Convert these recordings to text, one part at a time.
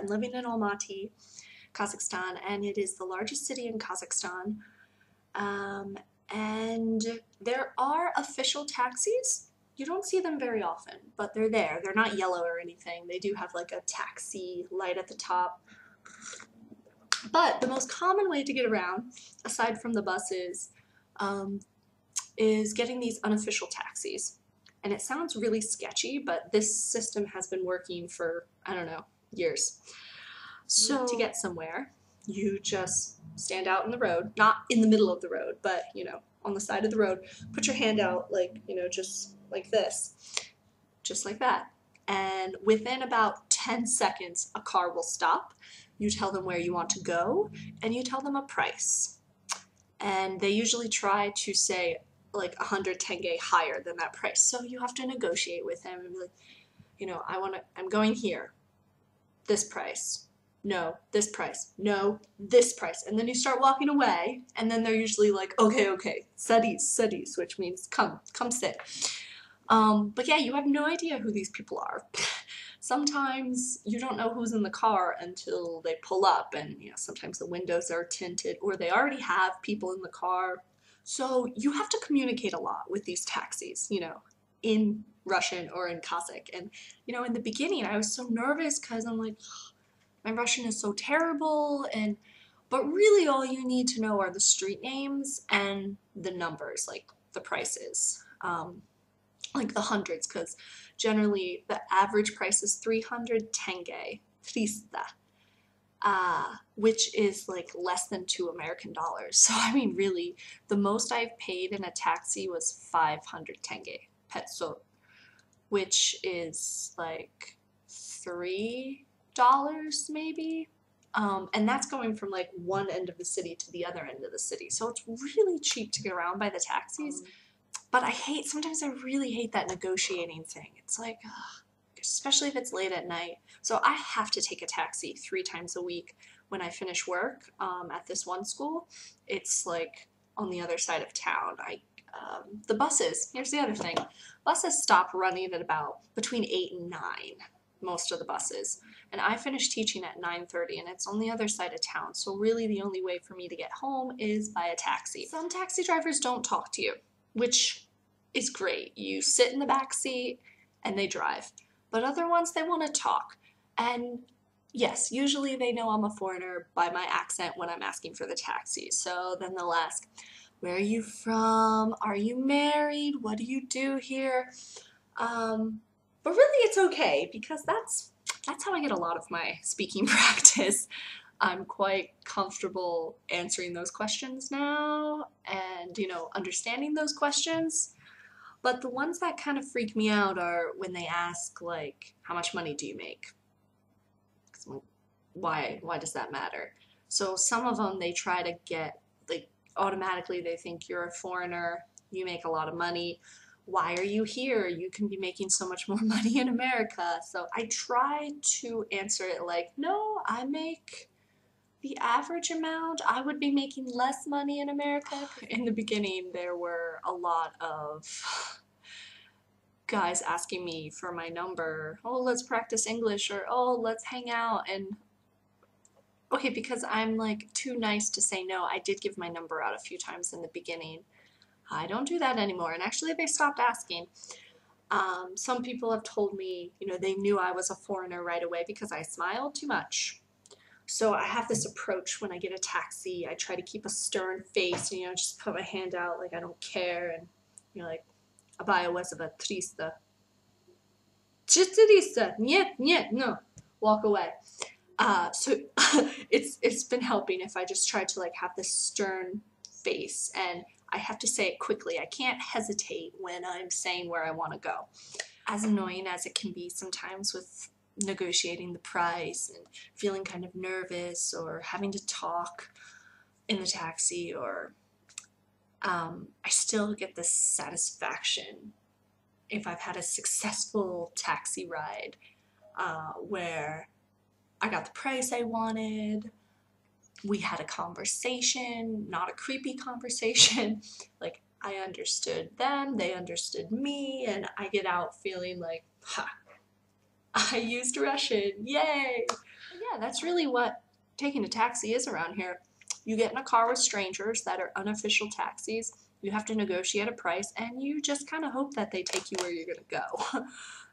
I'm living in Almaty, Kazakhstan, and it is the largest city in Kazakhstan. And there are official taxis. You don't see them very often, but they're there. They're not yellow or anything. They do have like a taxi light at the top. But the most common way to get around, aside from the buses, is getting these unofficial taxis. And it sounds really sketchy, but this system has been working for, I don't know, years. So to get somewhere, you just stand out in the road, not in the middle of the road, but, you know, on the side of the road, put your hand out like, you know, just like this, just like that. And within about 10 seconds, a car will stop. You tell them where you want to go, and you tell them a price. And they usually try to say like 100 tenge higher than that price. So you have to negotiate with them and be like, you know, I'm going here. This price. No, this price. No, this price. And then you start walking away, and then they're usually like, okay, studies, which means come sit. But yeah, you have no idea who these people are. Sometimes you don't know who's in the car until they pull up, and you know, sometimes the windows are tinted or they already have people in the car. So you have to communicate a lot with these taxis, you know, in Russian or in Kazakh. And you know, in the beginning I was so nervous because I'm like, my Russian is so terrible, but really all you need to know are the street names and the numbers, like the prices. Like the hundreds, because generally the average price is 300 tenge, 300, which is like less than $2 American. So I mean, really, the most I've paid in a taxi was 500 tenge, peso, which is like $3 maybe. And that's going from like one end of the city to the other end of the city. So it's really cheap to get around by the taxis. But sometimes I really hate that negotiating thing. It's like, ugh, especially if it's late at night. So I have to take a taxi 3 times a week when I finish work at this one school. It's like on the other side of town. The buses, here's the other thing. Buses stop running at about between 8 and 9, most of the buses. And I finish teaching at 9:30, and it's on the other side of town. So really the only way for me to get home is by a taxi. Some taxi drivers don't talk to you, which is great. You sit in the back seat and they drive. But other ones, they want to talk. And yes, usually they know I'm a foreigner by my accent when I'm asking for the taxi. So then they'll ask, where are you from? Are you married? What do you do here? But really it's okay, because that's how I get a lot of my speaking practice. I'm quite comfortable answering those questions now and, you know, understanding those questions. But the ones that kind of freak me out are when they ask, like, how much money do you make? Why does that matter? So some of them, they try to get, like, automatically they think you're a foreigner, you make a lot of money. Why are you here? You can be making so much more money in America. So I try to answer it like, no, I make the average amount. I would be making less money in America. In the beginning, there were a lot of guys asking me for my number. Oh, let's practice English, or oh, let's hang out. And okay, because I'm like too nice to say no, I did give my number out a few times in the beginning. I don't do that anymore, and actually they stopped asking. Some people have told me, you know, they knew I was a foreigner right away because I smiled too much. So I have this approach when I get a taxi. I try to keep a stern face, you know, just put my hand out like I don't care, and you know, like, abaya was about 300. 400. Нет, no. Walk away. So it's been helping if I just try to like have this stern face, and I have to say it quickly. I can't hesitate when I'm saying where I want to go. As annoying as it can be sometimes with negotiating the price and feeling kind of nervous or having to talk in the taxi, or I still get this satisfaction if I've had a successful taxi ride where I got the price I wanted, we had a conversation, not a creepy conversation, like I understood them, they understood me, and I get out feeling like, ha, I used Russian, yay! But yeah, that's really what taking a taxi is around here. You get in a car with strangers that are unofficial taxis. You have to negotiate a price, and you just kind of hope that they take you where you're going to go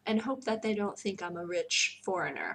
and hope that they don't think I'm a rich foreigner.